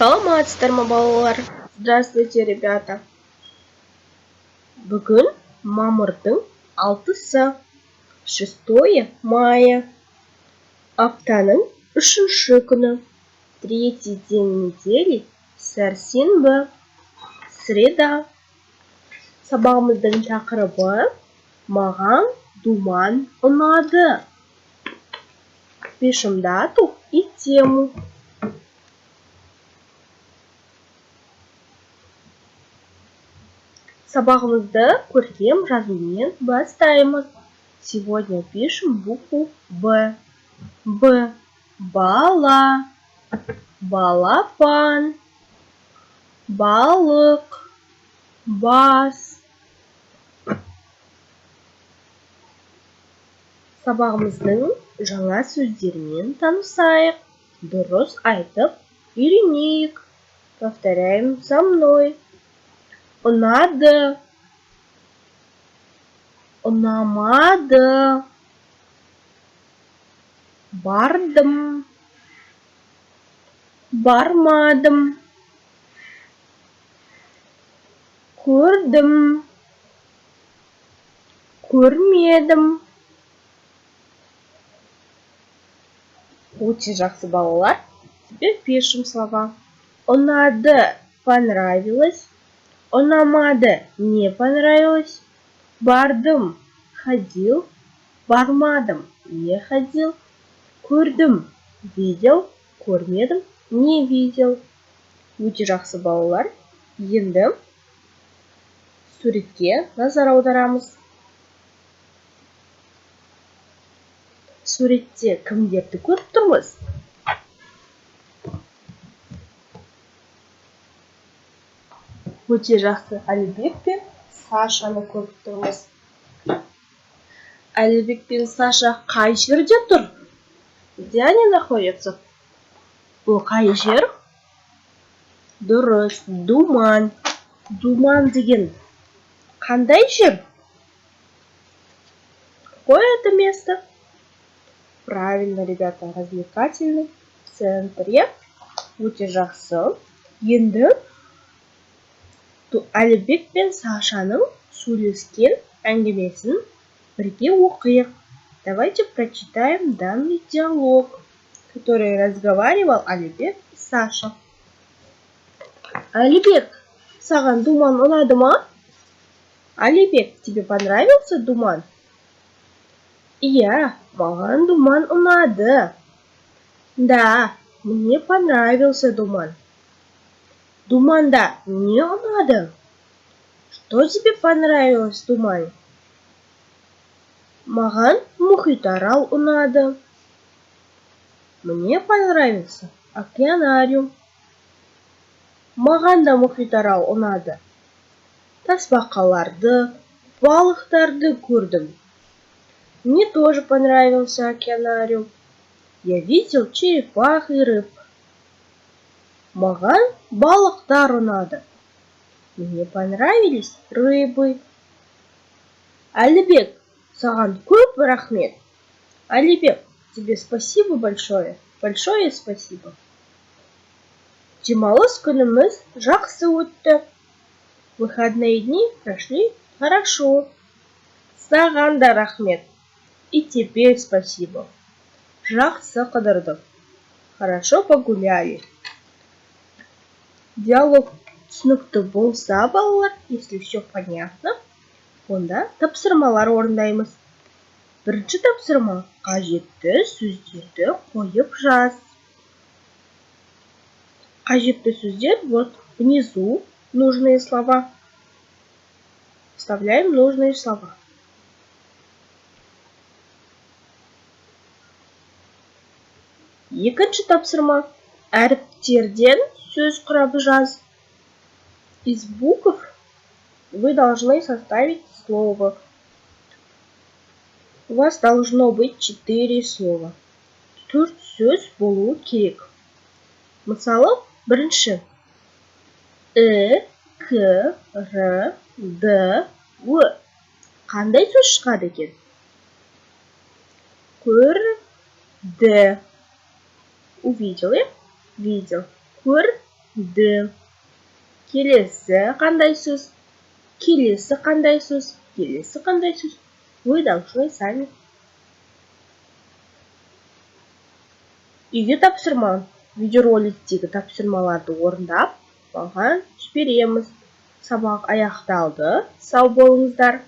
Саламатсыздар ма, балалар? Здравствуйте, ребята. Бүгін мамырдың 6-сы, 6 мая. Аптаның 3-ші күні. Третий день недели, сәрсенбі, среда. Сабағымыздың тақырыбы «Маған думан ұнады». Пишем дату и тему. Сабағымызды көркем жазумен бастаймыз. Сегодня пишем букву Б. Б. Бала. Балапан. Балық. Бас. Сабағымыздың жаңа сөздермен танысайық. Дұрыс айтып үйренейік. Повторяем со мной. Ұнады. Ұнамады. Бардым. Бармадым. Көрдім. Көрмедім. Очень жақсы, балалар. Теперь пишем слова. Ұнады, понравилось. Ұнамады, не понравилось. Бардым, ходил. Бармадым, не ходил. Көрдім, видел. Көрмедім, не видел. Өте жақсы, балалар. Енді суретке назар аударамыз. Суретте кімдерді көріп тұрмыз? Өте жақсы, Әлібек пен Сашаны көріп тұрмыз. Әлібек пен Саша қай жерде тұр? Где они находятся? Бұл қай жер? Дұрыс, думан. Думан деген қандай жер? Какое это место? Правильно, ребята, развлекательный центр. Өте жақсы. Енді Әлібек пен Сашаның сөйлескен әңгімесін бірге оқиық. Давайте прочитаем данный диалог, который разговаривал Әлібек и Саша. Әлібек, саған думан ұнады ма? Әлібек, тебе понравился думан? Иә, маған думан ұнады. Да, мне понравился думан. Думанда не ұнады? Что тебе понравилось, думан? Маған мұхитарал ұнады. Мне понравился океанариум. Маған да мұхитарал ұнады. Тасбақаларды, балықтарды көрдім. Мне тоже понравился океанариум. Я видел черепах и рыб. Маған балықтар ұнады. Мне понравились рыбы. Әлібек, саған көп рахмет. Әлібек, тебе спасибо большое. Большое спасибо. Демалыс күніміз жақсы өтті. Выходные дни прошли хорошо. Саған да рахмет. И тебе спасибо. Жақсы қыдырдық. Хорошо погуляли. Диалог түсінікті болса, балалар, если все понятно, онда тапсырмалар орындаймыз. Бірінші тапсырма, қажетті сөздерді қойып жаз. Қажетті сөздер, вот внизу нужные слова. Вставляем нужные слова. Екінші тапсырма, әріптерден сөз құрап жаз. Из букв вы должны составить слово. У вас должно быть 4 слова. 4 сөз болу керек. Мысалы, бірінші. К, Р, Д, У. Қандай сөз шығады екен? Көрді. Увидел я? Видел. Көрді. д. Келесі қандай сөз? Келесі қандай сөз? Келесі қандай сөз? Вы должны сами. Үйге тапсырма. Видеороликтегі тапсырмаларды орындап, маған жібереміз. Сабақ аяқталды. Сау болыңыздар.